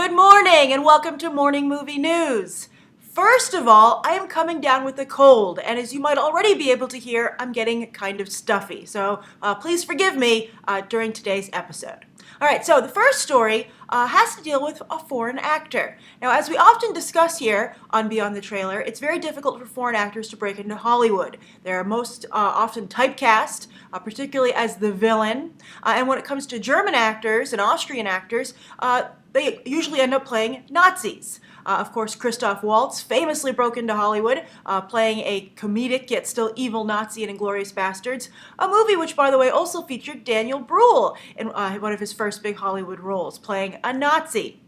Good morning and welcome to Morning Movie News. First of all, I am coming down with a cold, and as you might already be able to hear, I'm getting kind of stuffy. So please forgive me during today's episode. All right, so the first story has to deal with a foreign actor. Now, as we often discuss here on Beyond the Trailer, it's very difficult for foreign actors to break into Hollywood. They're most often typecast, particularly as the villain. And when it comes to German actors and Austrian actors, they usually end up playing Nazis. Of course, Christoph Waltz famously broke into Hollywood, playing a comedic yet still evil Nazi in *Inglourious Basterds*, a movie which, by the way, also featured Daniel Bruhl in one of his first big Hollywood roles, playing a Nazi.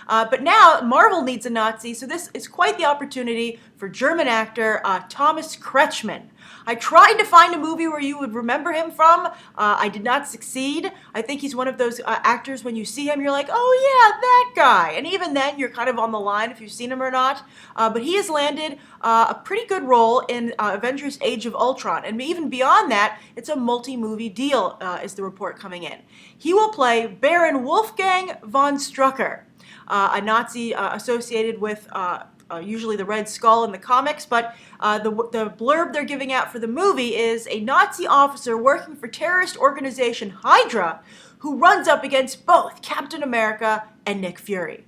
But now Marvel needs a Nazi, so this is quite the opportunity for German actor Thomas Kretschmann. I tried to find a movie where you would remember him from. I did not succeed. I think he's one of those actors when you see him, you're like, oh yeah, that guy. And even then, you're kind of on the line if you've seen him or not. But he has landed a pretty good role in Avengers Age of Ultron. And even beyond that, it's a multi-movie deal, is the report coming in. He will play Baron Wolfgang von Strucker, a Nazi associated with usually the Red Skull in the comics, but the blurb they're giving out for the movie is a Nazi officer working for terrorist organization HYDRA who runs up against both Captain America and Nick Fury.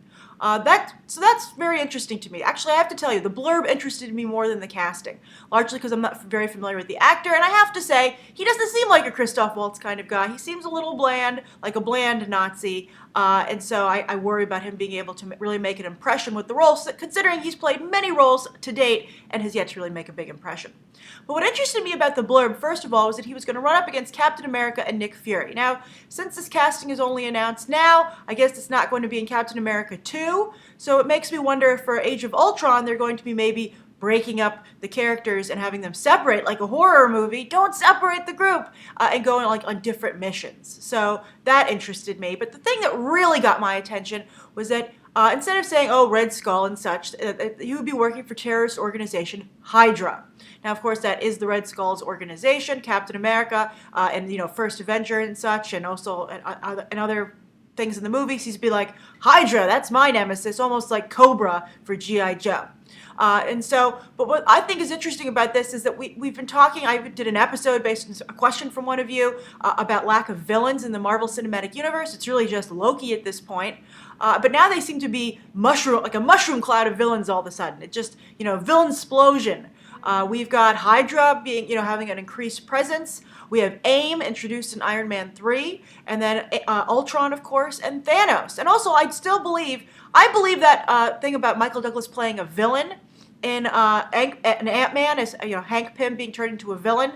So that's very interesting to me. Actually, I have to tell you, the blurb interested me more than the casting, largely because I'm not very familiar with the actor, and I have to say, he doesn't seem like a Christoph Waltz kind of guy. He seems a little bland, like a bland Nazi, and so I worry about him being able to really make an impression with the role, considering he's played many roles to date and has yet to really make a big impression. But what interested me about the blurb, first of all, was that he was going to run up against Captain America and Nick Fury. Now, since this casting is only announced now, I guess it's not going to be in Captain America 2, so it makes me wonder if for Age of Ultron they're going to be maybe breaking up the characters and having them separate like a horror movie. Don't separate the group and go on different missions. So that interested me. But the thing that really got my attention was that instead of saying, oh, Red Skull and such, he would be working for terrorist organization HYDRA. Now, of course, that is the Red Skull's organization, Captain America, and, First Avenger and such, and also and other things in the movies. He's be like, HYDRA, that's my nemesis, almost like Cobra for G.I. Joe. But what I think is interesting about this is that we've been talking, I did an episode based on a question from one of you about lack of villains in the Marvel Cinematic Universe. It's really just Loki at this point. But now they seem to be like a mushroom cloud of villains all of a sudden. It just, villain explosion. We've got HYDRA being, having an increased presence. We have AIM introduced in Iron Man 3, and then Ultron, of course, and Thanos. And also, I believe that thing about Michael Douglas playing a villain in Ant-Man is, Hank Pym being turned into a villain.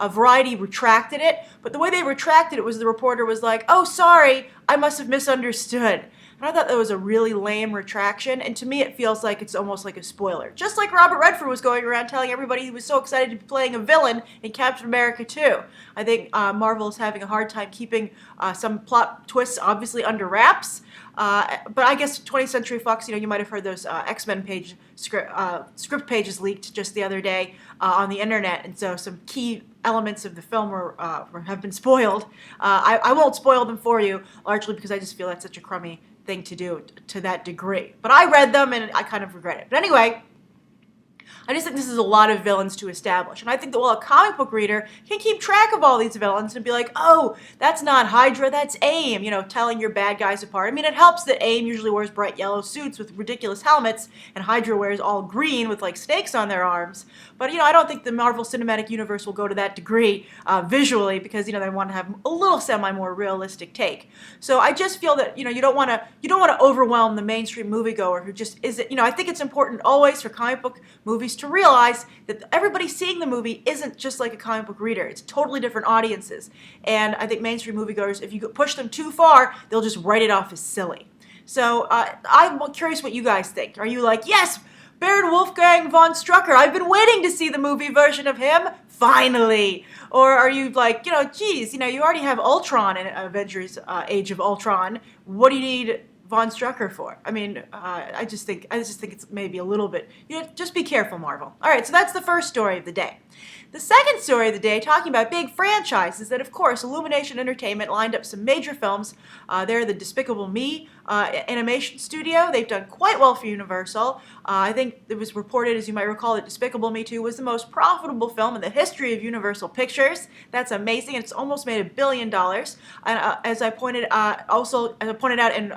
Variety retracted it, but the way they retracted it was the reporter was like, oh, sorry, I must have misunderstood. And I thought that was a really lame retraction, and to me it feels like it's almost like a spoiler. Just like Robert Redford was going around telling everybody he was so excited to be playing a villain in Captain America 2. I think Marvel is having a hard time keeping some plot twists obviously under wraps. But I guess 20th Century Fox, you might have heard those X-Men script pages leaked just the other day on the internet, and so some key elements of the film have been spoiled. I won't spoil them for you, largely because I just feel that's such a crummy thing to do to that degree. But I read them and I kind of regret it. But anyway, I just think this is a lot of villains to establish. And I think that a comic book reader can keep track of all these villains and be like, oh, that's not HYDRA, that's AIM, telling your bad guys apart. I mean, it helps that AIM usually wears bright yellow suits with ridiculous helmets, and HYDRA wears all green with snakes on their arms. But, I don't think the Marvel Cinematic Universe will go to that degree visually because, they want to have a little more realistic take. So I just feel that, you don't want to overwhelm the mainstream moviegoer who just isn't, I think it's important always for comic book movies to realize that everybody seeing the movie isn't just like a comic book reader. It's totally different audiences. And I think mainstream moviegoers, if you push them too far, they'll just write it off as silly. So I'm curious what you guys think. Are you like, yes, Baron Wolfgang von Strucker, I've been waiting to see the movie version of him, finally? Or are you like, geez, you already have Ultron in Avengers Age of Ultron. What do you need Von Strucker for? I mean, I just think it's maybe a little bit. Just be careful, Marvel. All right, so that's the first story of the day. The second story of the day, talking about big franchises, that of course Illumination Entertainment lined up some major films. They're the Despicable Me animation studio. They've done quite well for Universal. I think it was reported, as you might recall, that Despicable Me 2 was the most profitable film in the history of Universal Pictures. That's amazing. It's almost made $1 billion. And as I pointed out in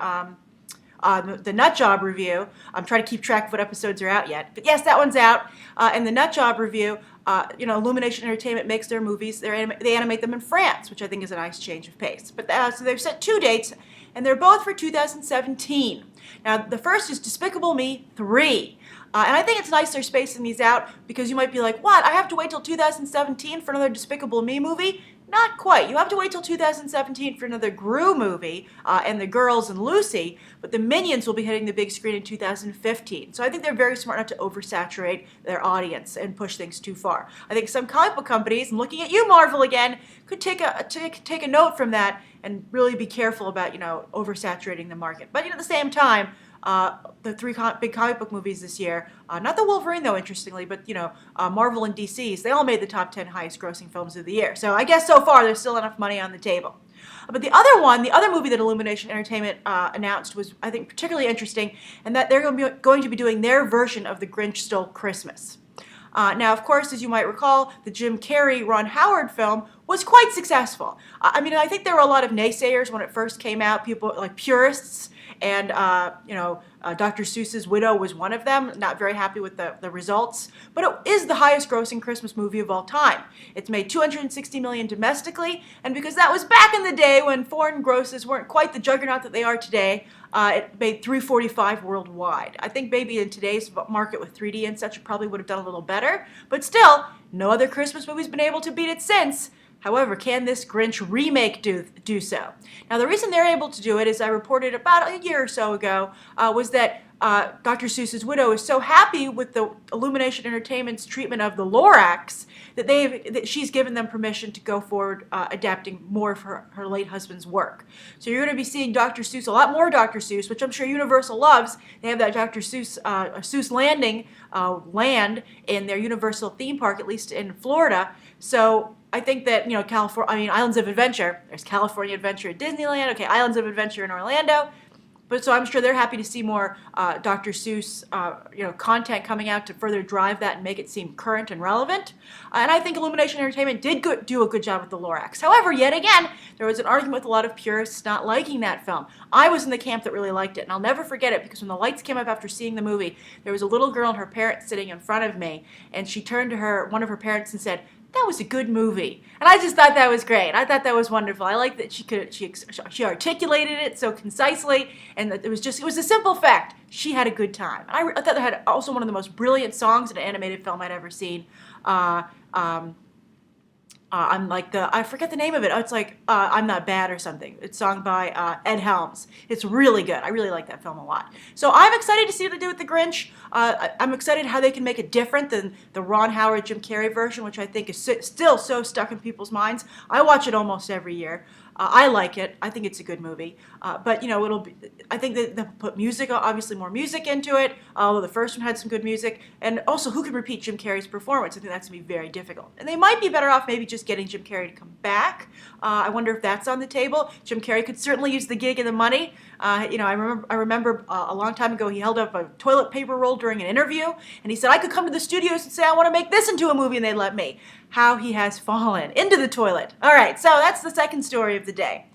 the Nut Job review, I'm trying to keep track of what episodes are out yet. But yes, that one's out. In the Nut Job review, Illumination Entertainment makes their movies. They animate them in France, which I think is a nice change of pace. But so they've set 2 dates, and they're both for 2017. Now, the first is Despicable Me 3. And I think it's nice they're spacing these out because you might be like, what? I have to wait till 2017 for another Despicable Me movie? Not quite. You have to wait till 2017 for another Gru movie and The Girls and Lucy, but the Minions will be hitting the big screen in 2015. So I think they're very smart not to oversaturate their audience and push things too far. I think some comic book companies, and looking at you, Marvel, again, could take a note from that and really be careful about, oversaturating the market. But at the same time, the 3 big comic book movies this year, not the Wolverine though, interestingly, but Marvel and DC's, they all made the top 10 highest grossing films of the year. So I guess so far there's still enough money on the table. But the other movie that Illumination Entertainment announced was, I think, particularly interesting, and that they're going to be doing their version of The Grinch Stole Christmas. Now, of course, as you might recall, the Jim Carrey, Ron Howard film was quite successful. I think there were a lot of naysayers when it first came out, people like purists, and Dr. Seuss's Widow was one of them, not very happy with the results. But it is the highest grossing Christmas movie of all time. It's made $260 million domestically, and because that was back in the day when foreign grosses weren't quite the juggernaut that they are today, it made $345 worldwide. I think maybe in today's market with 3D and such, it probably would have done a little better. But still, no other Christmas movie's been able to beat it since. However, can this Grinch remake do so? Now, the reason they're able to do it, as I reported about a year or so ago, was that Dr. Seuss's Widow is so happy with the Illumination Entertainment's treatment of the Lorax that she's given them permission to go forward adapting more of her late husband's work. So you're going to be seeing Dr. Seuss, a lot more Dr. Seuss, which I'm sure Universal loves. They have that Dr. Seuss Seuss Landing land in their Universal theme park, at least in Florida. So I think that, Islands of Adventure. There's California Adventure at Disneyland. Okay, Islands of Adventure in Orlando. But so I'm sure they're happy to see more Dr. Seuss, content coming out to further drive that and make it seem current and relevant. And I think Illumination Entertainment did do a good job with the Lorax. However, yet again, there was an argument with a lot of purists not liking that film. I was in the camp that really liked it, and I'll never forget it because when the lights came up after seeing the movie, there was a little girl and her parents sitting in front of me, and she turned to one of her parents and said, "That was a good movie." And I just thought that was great. I thought that was wonderful. I liked that she articulated it so concisely, and that it was a simple fact. She had a good time. And I thought it had also one of the most brilliant songs in an animated film I'd ever seen. I forget the name of it. It's like I'm Not Bad or something. It's sung by Ed Helms. It's really good. I really like that film a lot. So I'm excited to see what they do with the Grinch. I'm excited how they can make it different than the Ron Howard, Jim Carrey version, which I think is still so stuck in people's minds. I watch it almost every year. I like it. I think it's a good movie. But it'll be. I think that they'll put music, obviously more music into it. Although the first one had some good music, and also who can repeat Jim Carrey's performance? I think that's gonna be very difficult. And they might be better off maybe just getting Jim Carrey to come back. I wonder if that's on the table. Jim Carrey could certainly use the gig and the money. I remember a long time ago he held up a toilet paper roll during an interview, and he said I could come to the studios and say I want to make this into a movie, and they'd let me. How he has fallen into the toilet. All right, so that's the second story of the day.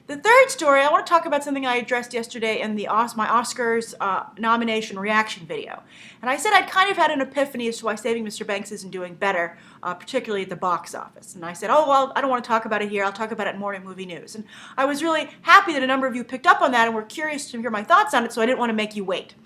The third story, I want to talk about something I addressed yesterday in my Oscars nomination reaction video. And I said I'd kind of had an epiphany as to why Saving Mr. Banks isn't doing better, particularly at the box office. And I said, oh, well, I don't want to talk about it here. I'll talk about it in Morning Movie News. And I was really happy that a number of you picked up on that and were curious to hear my thoughts on it, so I didn't want to make you wait.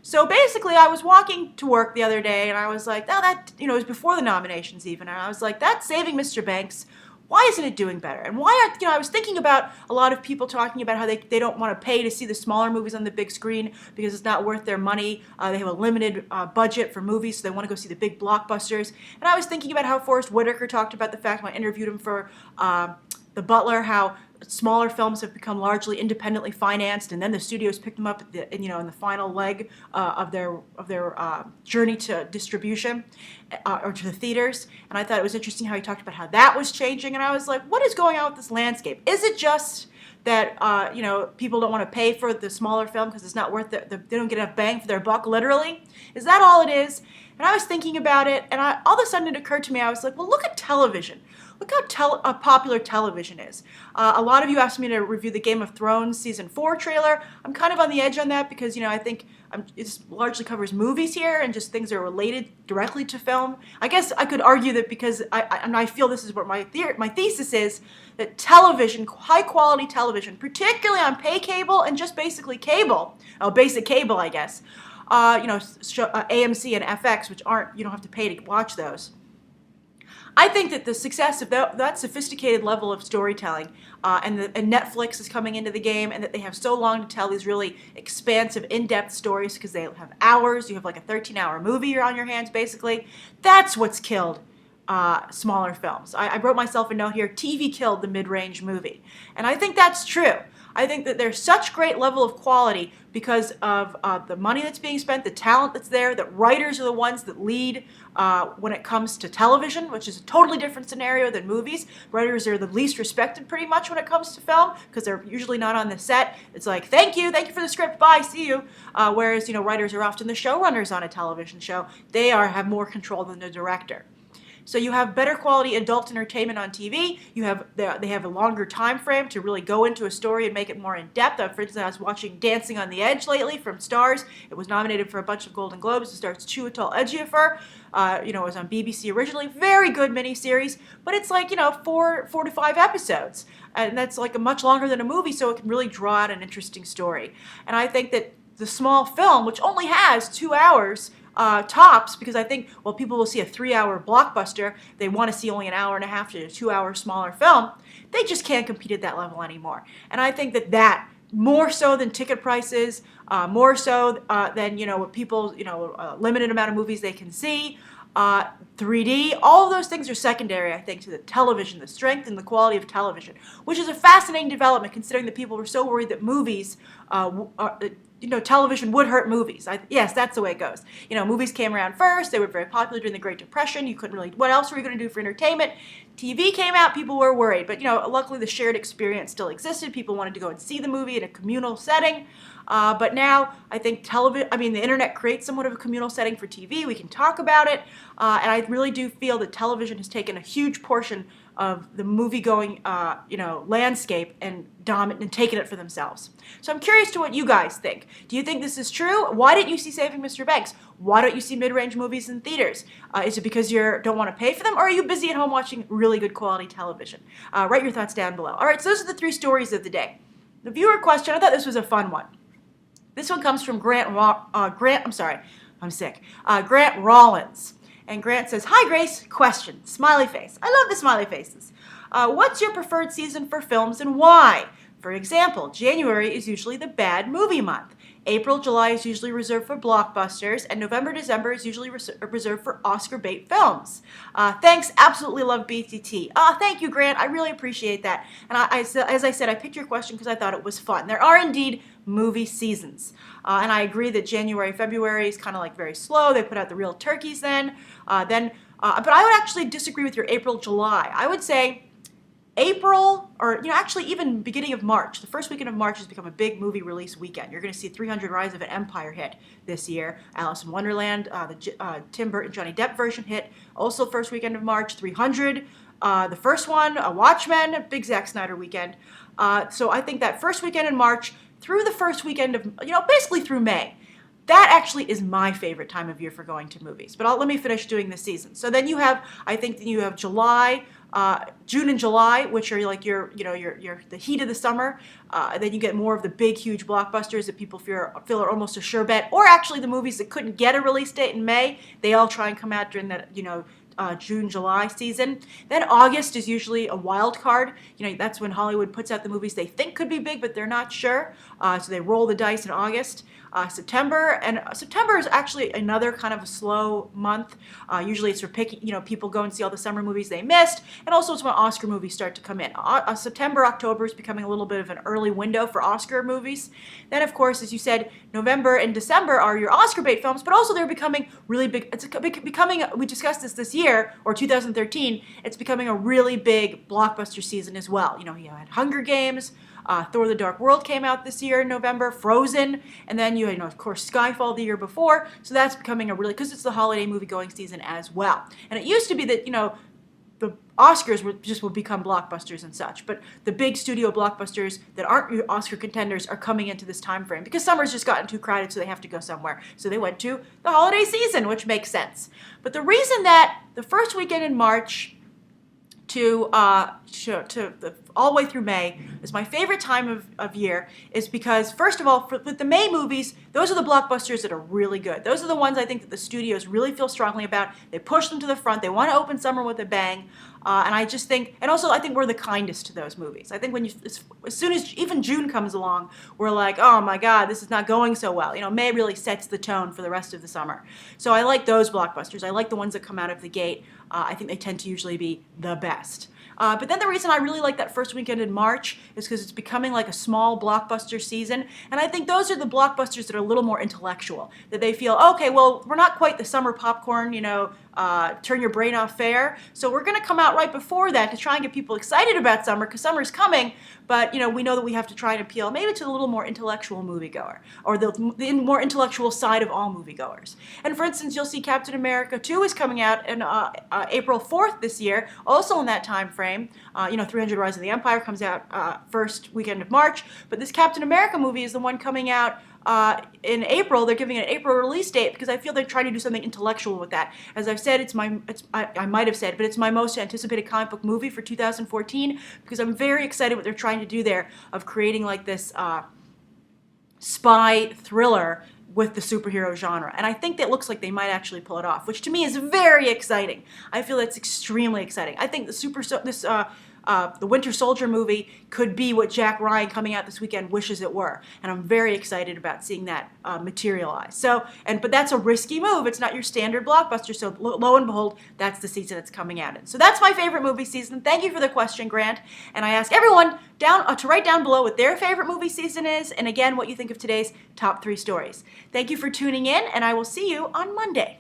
So basically, I was walking to work the other day, and I was like, oh, that, it was before the nominations even, and I was like, that's Saving Mr. Banks. Why isn't it doing better? And why aren't, I was thinking about a lot of people talking about how they don't want to pay to see the smaller movies on the big screen because it's not worth their money. They have a limited budget for movies, so they want to go see the big blockbusters. And I was thinking about how Forrest Whitaker talked about the fact when I interviewed him for The Butler, how smaller films have become largely independently financed, and then the studios pick them up at the, in the final leg of their journey to distribution or to the theaters. And I thought it was interesting how he talked about how that was changing. And I was like, what is going on with this landscape? Is it just that people don't want to pay for the smaller film because it's not worth it? They don't get enough bang for their buck, literally? Is that all it is? And I was thinking about it, and all of a sudden it occurred to me, I was like, well, look at television. Look how popular television is. A lot of you asked me to review the Game of Thrones Season 4 trailer. I'm kind of on the edge on that because, I think it largely covers movies here and just things that are related directly to film. I guess I could argue that because I feel this is what my thesis is, that television, high-quality television, particularly on pay cable and just basically cable, basic cable, I guess, AMC and FX, which you don't have to pay to watch those. I think that the success of that sophisticated level of storytelling and Netflix is coming into the game, and that they have so long to tell these really expansive, in-depth stories because they have hours. You have like a 13-hour movie on your hands, basically. That's what's killed smaller films. I wrote myself a note here, TV killed the mid-range movie. And I think that's true. I think that there's such great level of quality because of the money that's being spent, the talent that's there, that writers are the ones that lead when it comes to television, which is a totally different scenario than movies. Writers are the least respected pretty much when it comes to film because they're usually not on the set. It's like, thank you for the script, bye, see you. Whereas, writers are often the showrunners on a television show. They have more control than the director. So you have better quality adult entertainment on TV. They have a longer time frame to really go into a story and make it more in depth. For instance, I was watching Dancing on the Edge lately from Starz. It was nominated for a bunch of Golden Globes. It stars Chiwetel Ejiofor. It was on BBC originally. Very good miniseries, but it's like 4 to 5 episodes, and that's like much longer than a movie. So it can really draw out an interesting story. And I think that the small film, which only has 2 hours. Tops, because I think, people will see a 3-hour blockbuster, they want to see only an hour and a half to a 2-hour smaller film, they just can't compete at that level anymore. And I think that more so than ticket prices, more so than, what people, a limited amount of movies they can see, 3D, all of those things are secondary, I think, to the television, the strength and the quality of television, which is a fascinating development considering that people were so worried that movies television would hurt movies. Yes, that's the way it goes. Movies came around first. They were very popular during the Great Depression. You couldn't really, what else were you going to do for entertainment? TV came out, people were worried. But, luckily the shared experience still existed. People wanted to go and see the movie in a communal setting. But now I think the internet creates somewhat of a communal setting for TV. We can talk about it. And I really do feel that television has taken a huge portion of the movie-going, landscape and taken it for themselves. So I'm curious to what you guys think. Do you think this is true? Why didn't you see Saving Mr. Banks? Why don't you see mid-range movies in theaters? Is it because you don't want to pay for them, or are you busy at home watching really good quality television? Write your thoughts down below. All right, so those are the 3 stories of the day. The viewer question, I thought this was a fun one. This one comes from Grant Rollins. And Grant says, "Hi Grace, question, smiley face." I love the smiley faces. What's your preferred season for films and why? For example, January is usually the bad movie month. April, July is usually reserved for blockbusters, and November, December is usually reserved for Oscar bait films. Thanks, absolutely love BTT. Thank you, Grant. I really appreciate that. And as I said, I picked your question because I thought it was fun. There are indeed movie seasons. And I agree that January, February is kind of like very slow. They put out the real turkeys then. But I would actually disagree with your April, July. I would say April, or actually even beginning of March. The first weekend of March has become a big movie release weekend. You're going to see 300 Rise of an Empire hit this year. Alice in Wonderland, the Tim Burton, Johnny Depp version hit. Also first weekend of March, 300. The first one, Watchmen, big Zack Snyder weekend. So I think that first weekend in March through the first weekend of, basically through May. That actually is my favorite time of year for going to movies. But let me finish doing the season. So then you have July, June and July, which are like your the heat of the summer. Then you get more of the big, huge blockbusters that people feel are almost a sure bet. Or actually the movies that couldn't get a release date in May, they all try and come out during that, June, July season. Then August is usually a wild card. That's when Hollywood puts out the movies they think could be big, but they're not sure. So they roll the dice in August. September, and September is actually another kind of a slow month. Usually it's for people go and see all the summer movies they missed, and also it's when Oscar movies start to come in. September, October is becoming a little bit of an early window for Oscar movies. Then, of course, as you said, November and December are your Oscar bait films, but also they're becoming really big. It's becoming, we discussed this year, or 2013, it's becoming a really big blockbuster season as well. You had Hunger Games, Thor: The Dark World came out this year in November, Frozen, and then you had, of course, Skyfall the year before. So that's becoming because it's the holiday movie-going season as well. And it used to be that, the Oscars would become blockbusters and such, but the big studio blockbusters that aren't your Oscar contenders are coming into this time frame because summer's just gotten too crowded, so they have to go somewhere. So they went to the holiday season, which makes sense. But the reason that the first weekend in March to all the way through May is my favorite time of year is because, first of all, with the May movies, those are the blockbusters that are really good. Those are the ones I think that the studios really feel strongly about. They push them to the front. They want to open summer with a bang. And I just think, and also I think we're the kindest to those movies. I think as soon as even June comes along, we're like, oh my God, this is not going so well. May really sets the tone for the rest of the summer. So I like those blockbusters. I like the ones that come out of the gate. I think they tend to usually be the best. But then the reason I really like that first weekend in March is because it's becoming like a small blockbuster season. And I think those are the blockbusters that are a little more intellectual, that they feel, okay, well, we're not quite the summer popcorn, turn your brain off fare. So we're going to come out right before that to try and get people excited about summer because summer's coming. But, we know that we have to try and appeal maybe to the little more intellectual moviegoer or the more intellectual side of all moviegoers. And for instance, you'll see Captain America 2 is coming out in April 4th this year, also in that time frame. 300 Rise of the Empire comes out first weekend of March. But this Captain America movie is the one coming out in April. They're giving it an April release date because I feel they're trying to do something intellectual with that. As I've said, I might have said, but it's my most anticipated comic book movie for 2014 because I'm very excited what they're trying to do there of creating like this spy thriller with the superhero genre. And I think that looks like they might actually pull it off, which to me is very exciting. I feel that's extremely exciting. I think the Winter Soldier movie could be what Jack Ryan coming out this weekend wishes it were. And I'm very excited about seeing that materialize. But that's a risky move. It's not your standard blockbuster. So lo and behold, that's the season it's coming out in. So that's my favorite movie season. Thank you for the question, Grant. And I ask everyone to write down below what their favorite movie season is. And again, what you think of today's top 3 stories. Thank you for tuning in, and I will see you on Monday.